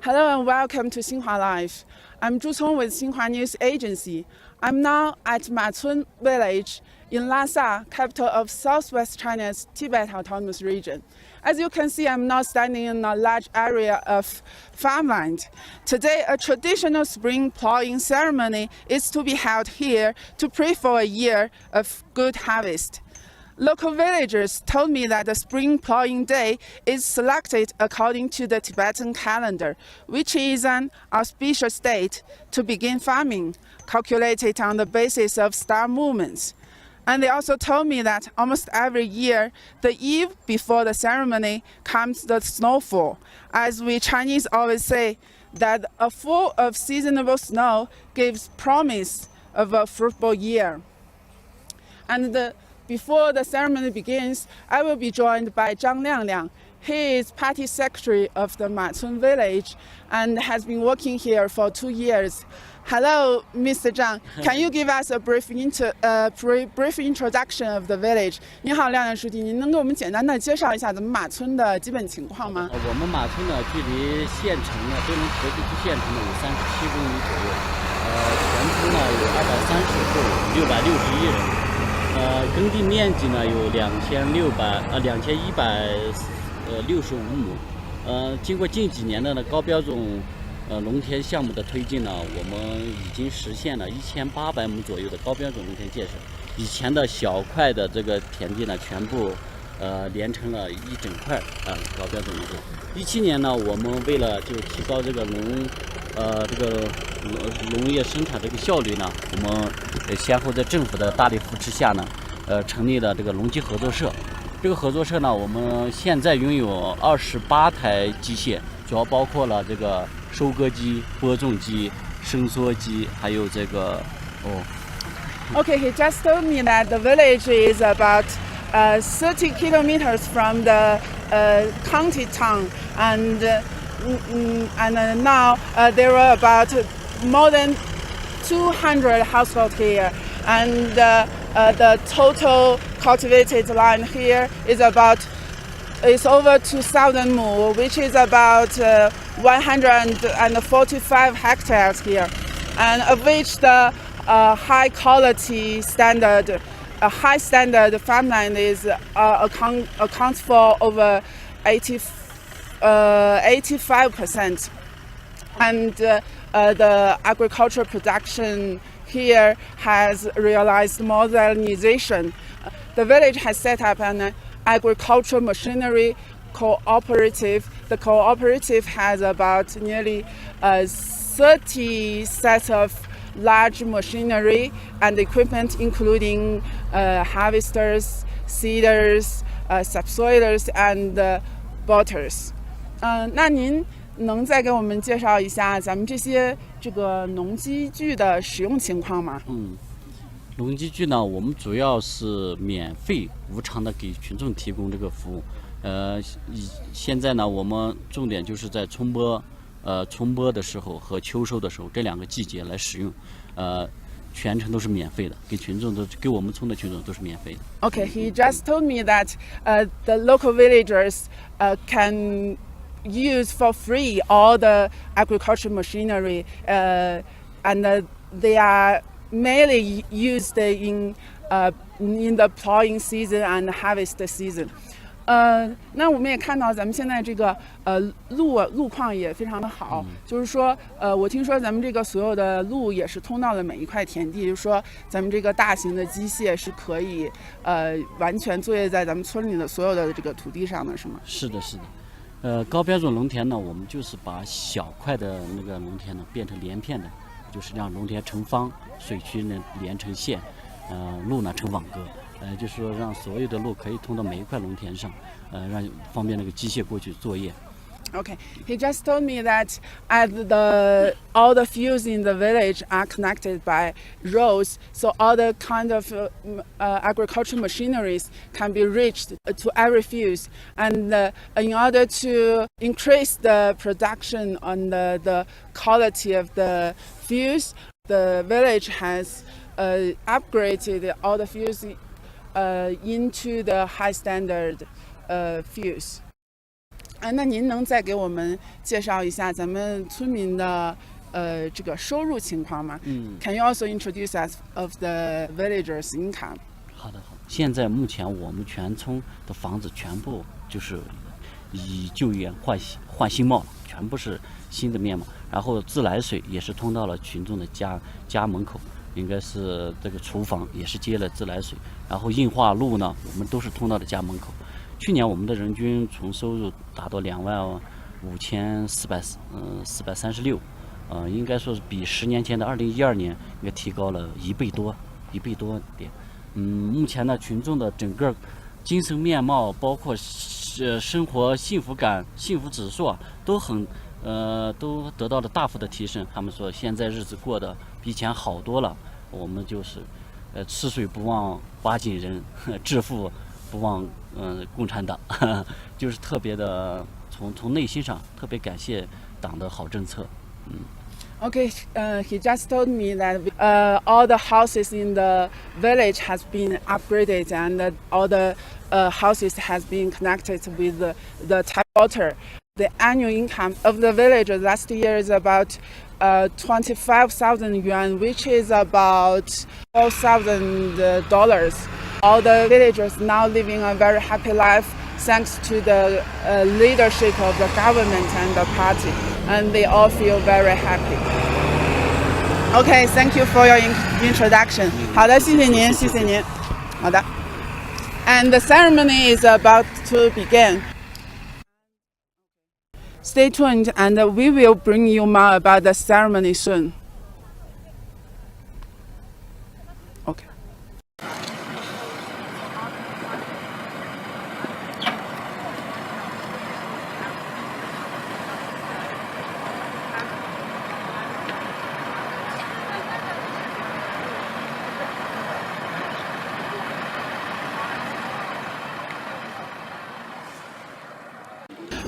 Hello and welcome to Xinhua Live. I'm Zhu Cong with Xinhua News Agency. I'm now at Macun village in Lhasa, capital of southwest China's Tibet Autonomous Region. As you can see, I'm now standing in a large area of farmland. Today, a traditional spring ploughing ceremony is to be held here to pray for a year of good harvest. Local villagers told me that the spring ploughing day is selected according to the Tibetan calendar, which is an auspicious date to begin farming, calculated on the basis of star movements. And they also told me that almost every year, the eve before the ceremony comes the snowfall. As we Chinese always say, that a fall of seasonable snow gives promise of a fruitful year. And before the ceremony begins, I will be joined by Zhang Liangliang. He is party secretary of the Macun village and has been working here for 2 years. Hello, Mr. Zhang. Can you give us a brief introduction of the village? 你好，亮亮书记，您能给我们简单的介绍一下咱们马村的基本情况吗？我们马村呢，距离县城呢，东龙河地区县城呢有37公里左右，全村呢有230户，661人。耕地面积呢有2165亩。经过近几年的高标准农田项目的推进呢，我们已经实现了1800亩左右的高标准农田建设。以前的小块的这个田地呢，全部连成了一整块高标准农田。17年呢，我们为了就提高这个农业生产这个效率呢，我们先后在政府的大力扶持下呢，成立了这个农机合作社。这个合作社呢，我们现在拥有28台机械，主要包括了这个收割机、播种机、伸缩机，还有这个Okay, he just told me that the village is about 30 kilometers from the county town, and now there are about more than 200 households here, and the total cultivated land here is over 2,000 mu, which is about 145 hectares here, and of which the high standard farmland is accounts for over 85%, and the agricultural production here has realized modernization. The village has set up an agricultural machinery cooperative. The cooperative has about nearly 30 sets of large machinery and equipment, including harvesters, seeders, subsoilers, and botters. 那您能再给我们介绍一下咱们这个农机具的使用情况吗？农机具呢，我们主要是免费无偿的给群众提供这个服务。现在呢，我们重点就是在春播的时候和秋收的时候这2个季节来使用，全程都是免费的，给我们村的群众都是免费的。Okay, he just told me that the local villagers can use for free all the agricultural machinery, and they are mainly used in the plowing season and harvest season. 那我们也看到咱们现在这个路况也非常的好，就是说我听说咱们这个所有的路也是通到了每一块田地，就是说咱们这个大型的机械是可以完全作业在咱们村里的所有的这个土地上的，是吗？是的。高标准农田呢，我们就是把小块的那个农田呢变成连片的，就是让农田成方，水区呢连成线，路呢成网格，就是说让所有的路可以通到每一块农田上，让方便那个机械过去作业。Okay, he just told me that all the fields in the village are connected by roads, so all the kind of agricultural machineries can be reached to every field. And in order to increase the production and the quality of the fields, the village has upgraded all the fields into the high standard fields. 那您能再给我们介绍一下咱们村民的这个收入情况吗？Can you also introduce us of the villagers' income? 好的。现在目前我们全村的房子全部就是以旧颜换新貌了，全部是新的面貌。然后自来水也是通到了群众的家门口，应该是这个厨房也是接了自来水。然后硬化路呢，我们都是通到了家门口。去年我们的人均纯收入达到25436，应该说是比10年前的2012年应该提高了1倍多点。目前呢，群众的整个精神面貌，包括生活幸福感、幸福指数都都得到了大幅的提升。他们说现在日子过得比以前好多了。我们就是吃水不忘挖井人，致富不忘共产党，就是特别的从内心上特别感谢党的好政策。Okay, he just told me that all the houses in the village has been upgraded and all the houses has been connected with the tap water. The annual income of the village last year is about 25,000 yuan, which is about $4,000. All the villagers now living a very happy life thanks to the leadership of the government and the party, and they all feel very happy. Okay, thank you for your introduction. 好的，谢谢您，谢谢您。好的。And the ceremony is about to begin. Stay tuned, and we will bring you more about the ceremony soon. Okay.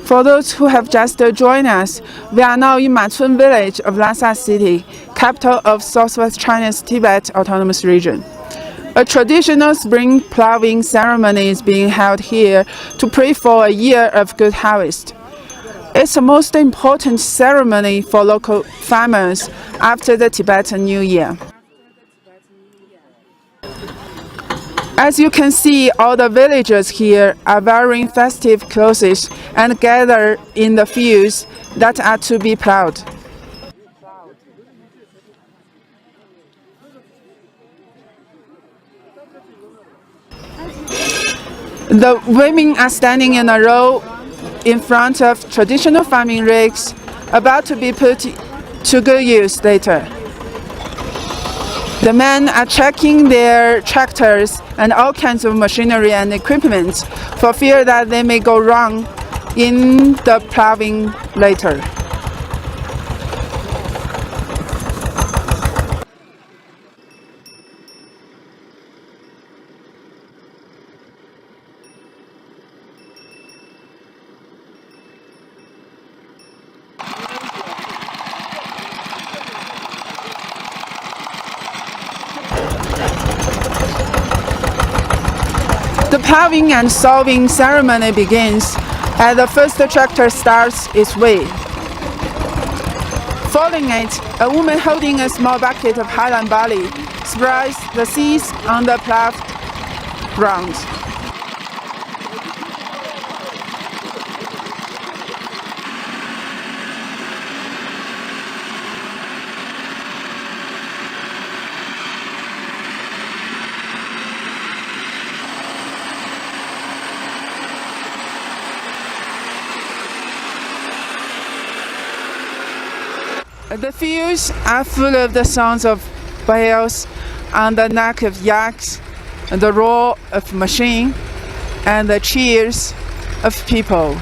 For those who have just joined us, we are now in Macun village of Lhasa City, capital of Southwest China's Tibet Autonomous Region. A traditional spring ploughing ceremony is being held here to pray for a year of good harvest. It's the most important ceremony for local farmers after the Tibetan New Year. As you can see, all the villagers here are wearing festive clothes and gather in the fields that are to be plowed. The women are standing in a row in front of traditional farming rigs about to be put to good use later. The men are checking their tractors and all kinds of machinery and equipment for fear that they may go wrong in the plowing later. The ploughing and sowing ceremony begins as the first tractor starts its way. Following it, a woman holding a small bucket of highland barley spreads the seeds on the plowed ground. The fields are full of the sounds of bells and the knock of yaks, and the roar of machine, and the cheers of people.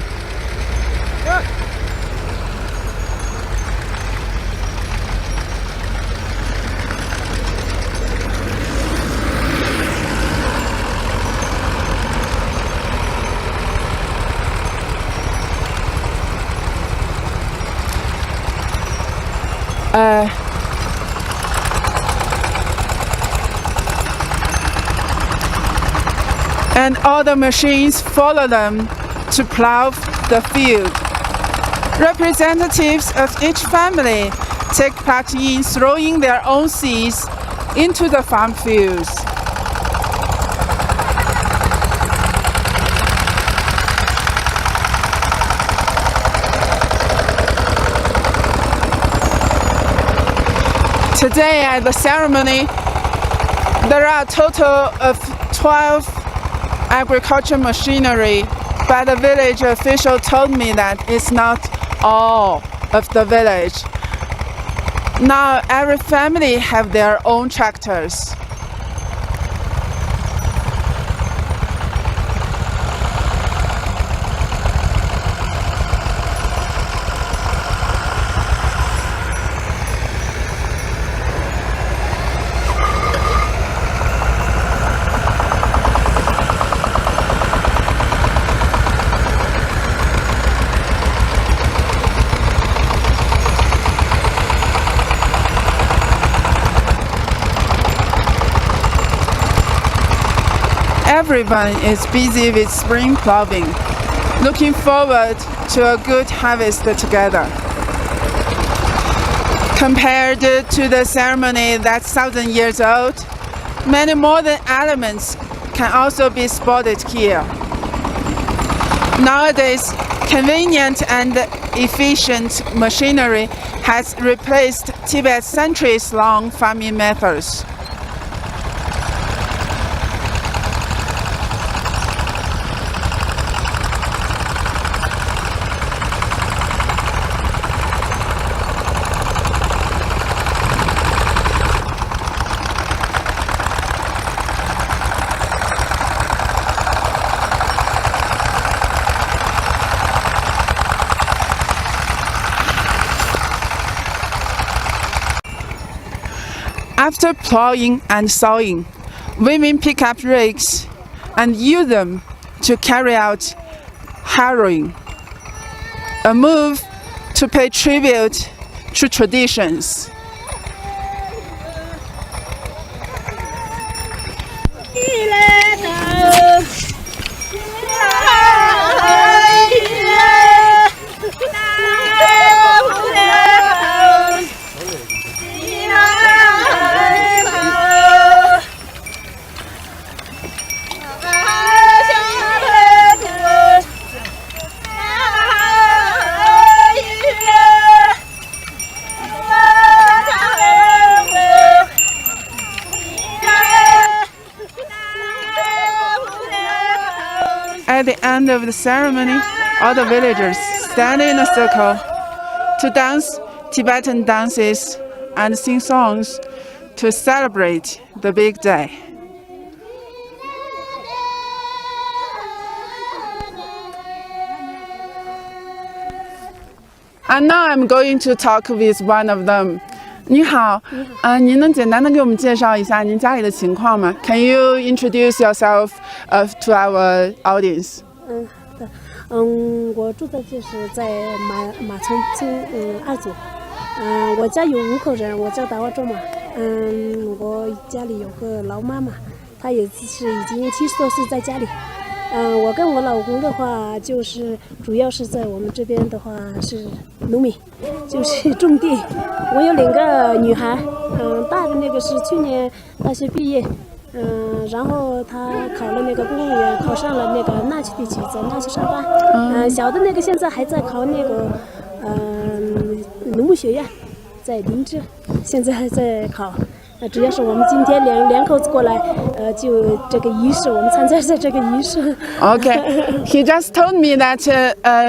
And all the machines follow them to plow the field. Representatives of each family take part in throwing their own seeds into the farm fields. Today at the ceremony, there are a total of 12 agricultural machinery, but the village official told me that it's not all of the village. Now every family have their own tractors. Everyone is busy with spring ploughing, looking forward to a good harvest together. Compared to the ceremony that's 1,000 years old, many modern elements can also be spotted here. Nowadays, convenient and efficient machinery has replaced Tibet's centuries-long farming methods. After plowing and sowing, women pick up rakes and use them to carry out harrowing, a move to pay tribute to traditions. At the end of the ceremony, all the villagers stand in a circle to dance Tibetan dances and sing songs to celebrate the big day. And now I'm going to talk with one of them. 你好，您能简单的给我们介绍一下您家里的情况吗 ？Can you introduce yourself to our audience? 我住的就是在马村二组。我家有5口人，我叫达瓦卓玛。我家里有个老妈妈，她也是已经70多岁在家里。我跟我老公的话，就是主要是在我们这边的话是农民，就是种地。我有2个女孩，大的那个是去年大学毕业，然后她考了那个公务员，考上了那个纳曲地区，在纳曲上班。小的那个现在还在考那个农牧学院，在林芝，现在还在考。主要是我们今天两口子过来，就这个仪式，我们参加在这个仪式。Okay, he just told me that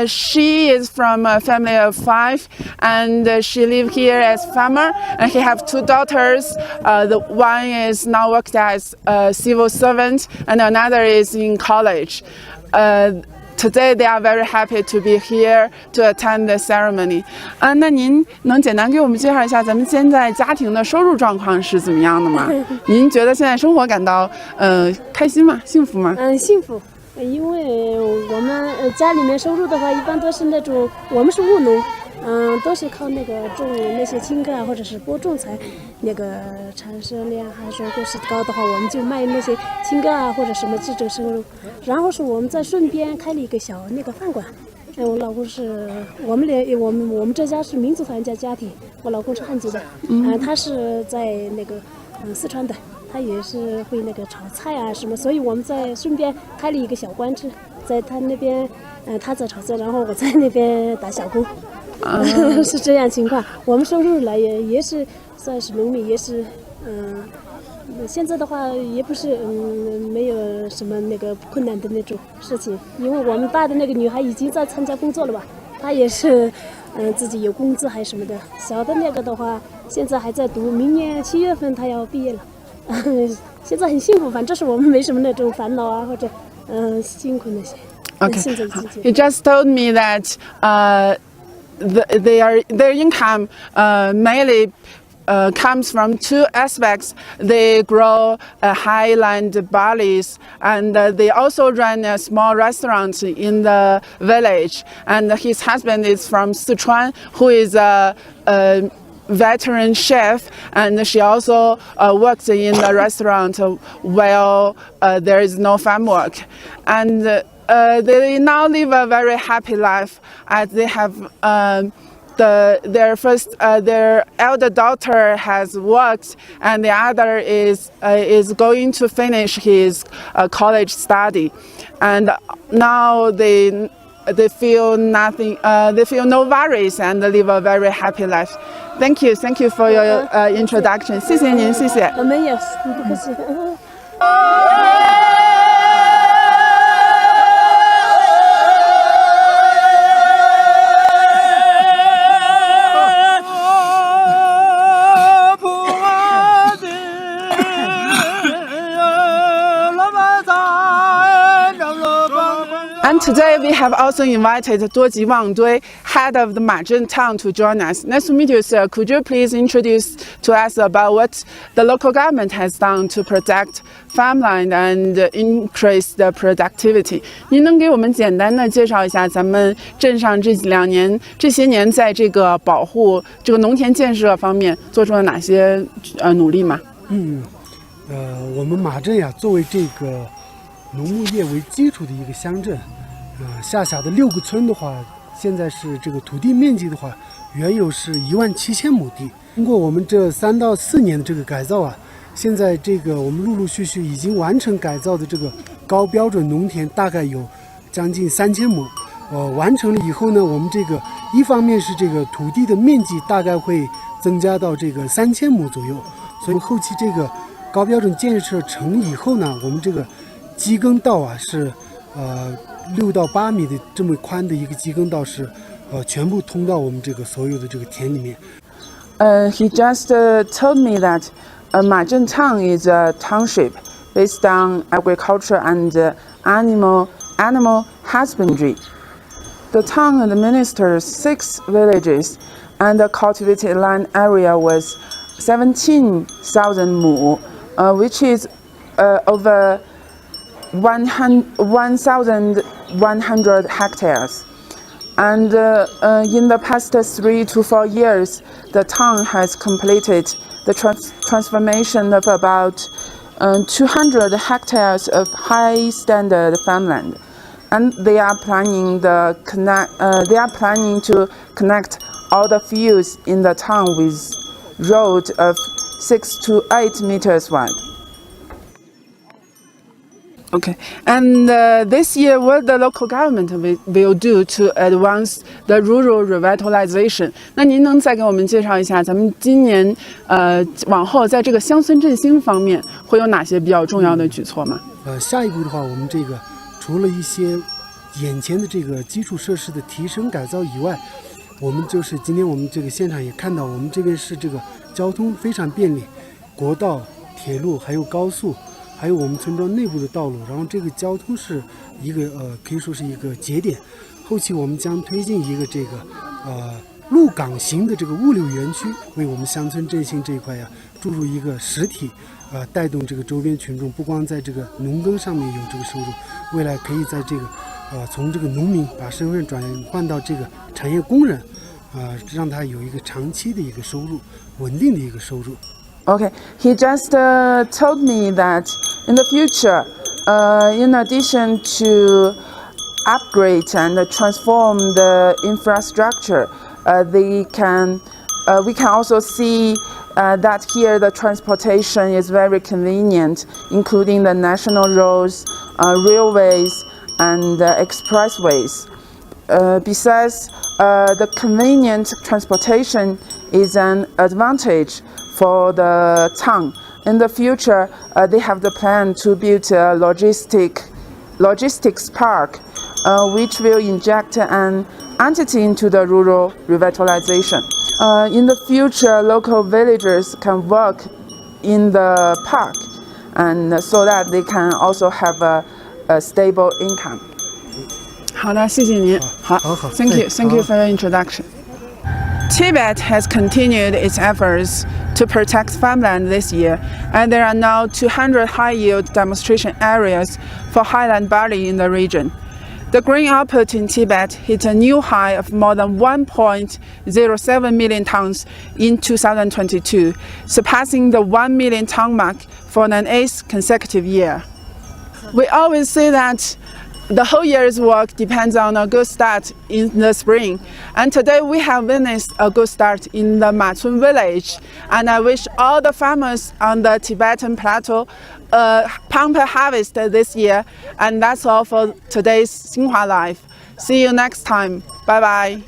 she is from a family of 5, and she live here as farmer, and he have 2 daughters. The one is now worked as a civil servant, and another is in college. Today they are very happy to be here to attend the ceremony. 那您能简单给我们介绍一下咱们现在家庭的收入状况是怎么样的吗？您觉得现在生活感到开心吗？幸福吗？幸福，因为我们家里面收入的话，一般都是那种我们是务农，都是靠那个种那些青稞啊，或者是播种才那个产生量还是说是高的话，我们就卖那些青稞啊或者什么这种收入。然后是我们在顺便开了一个小那个饭馆。我老公是我们这家是民族团家庭，我老公是汉族的，他是在那个四川的，他也是会那个炒菜啊什么，所以我们在顺便开了一个小馆子，在他那边，他在炒菜，然后我在那边打小工，是这样情况。我们收入来源也是算是农民，也是现在的话也不是没有什么那个困难的那种事情，因为我们大的那个女孩已经在参加工作了吧，她也是自己有工资还是什么的。小的那个的话现在还在读，明年7月份她要毕业了，现在很幸福，反正是我们没什么那种烦恼啊或者辛苦那些。Okay. You just told me that their income mainly comes from two aspects. They grow highland barleys, and they also run a small restaurant in the village. And his husband is from Sichuan, who is a veteran chef, and she also works in the restaurant while there is no farm work. And they now live a very happy life as they have their elder daughter has worked, and the other is going to finish his college study, and now they feel nothing. They feel no worries and live a very happy life. Thank you for your introduction. 谢谢您，谢谢。没有，不客气。And today we have also invited Duoji Wangdui, head of the Mazhen town, to join us. Nice to meet you, sir. Could you please introduce to us about what the local government has done to protect farmland and increase the productivity? 您能给我们简单的介绍一下咱们镇上这些年在这个保护这个农田建设方面做出了哪些努力吗？我们马镇呀，作为这个农牧业为基础的一个乡镇，下辖的6个村的话，现在是这个土地面积的话，原有是17000亩地。经过我们这3到4年的这个改造啊，现在这个我们陆陆续续已经完成改造的这个高标准农田大概有将近3000亩。完成了以后呢，我们这个一方面是这个土地的面积大概会增加到这个3000亩左右，所以后期这个高标准建设成以后呢，我们这个机耕道啊是6到8米的这么宽的一个机耕道是全部通到我们这个所有的这个田里面。He just told me that Mazhen town is a township based on agriculture and animal husbandry. The town administers 6 villages, and the cultivated land area was 17,000 mu, which is over 1,100 hectares. And in the past 3 to 4 years, the town has completed the transformation of about 200 hectares of high standard farmland. And they are planning to connect all the fields in the town with road of 6 to 8 meters wide. Okay, and this year, what the local government will do to advance the rural revitalization? 那您能再给我们介绍一下，咱们今年往后在这个乡村振兴方面会有哪些比较重要的举措吗？下一步的话，我们这个除了一些眼前的这个基础设施的提升改造以外，我们就是今天我们这个现场也看到，我们这边是这个交通非常便利，国道、铁路还有高速。还有我们村庄内部的道路，然后这个交通是一个可以说是一个节点。后期我们将推进一个这个陆港型的这个物流园区，为我们乡村振兴这一块呀注入一个实体，带动这个周边群众不光在这个农耕上面有这个收入，未来可以在这个从这个农民把身份转换到这个产业工人，让他有一个长期的一个收入，稳定的一个收入。Okay, he just told me that in the future, in addition to upgrade and transform the infrastructure, we can also see that here the transportation is very convenient, including the national roads, railways, and expressways. Besides, the convenient transportation is an advantage for the town. In the future, they have the plan to build a logistics park, which will inject an entity into the rural revitalization. In the future, local villagers can work in the park, and so that they can also have a stable income. 好的，谢谢您。好 ，Thank you for your introduction. Tibet has continued its efforts to protect farmland this year, and there are now 200 high-yield demonstration areas for highland barley in the region. The grain output in Tibet hit a new high of more than 1.07 million tons in 2022, surpassing the 1 million ton mark for an 8th consecutive year. We always say that the whole year's work depends on a good start in the spring. And today we have witnessed a good start in the Matsun village. And I wish all the farmers on the Tibetan plateau a bumper harvest this year. And that's all for today's Xinhua Live. See you next time. Bye bye.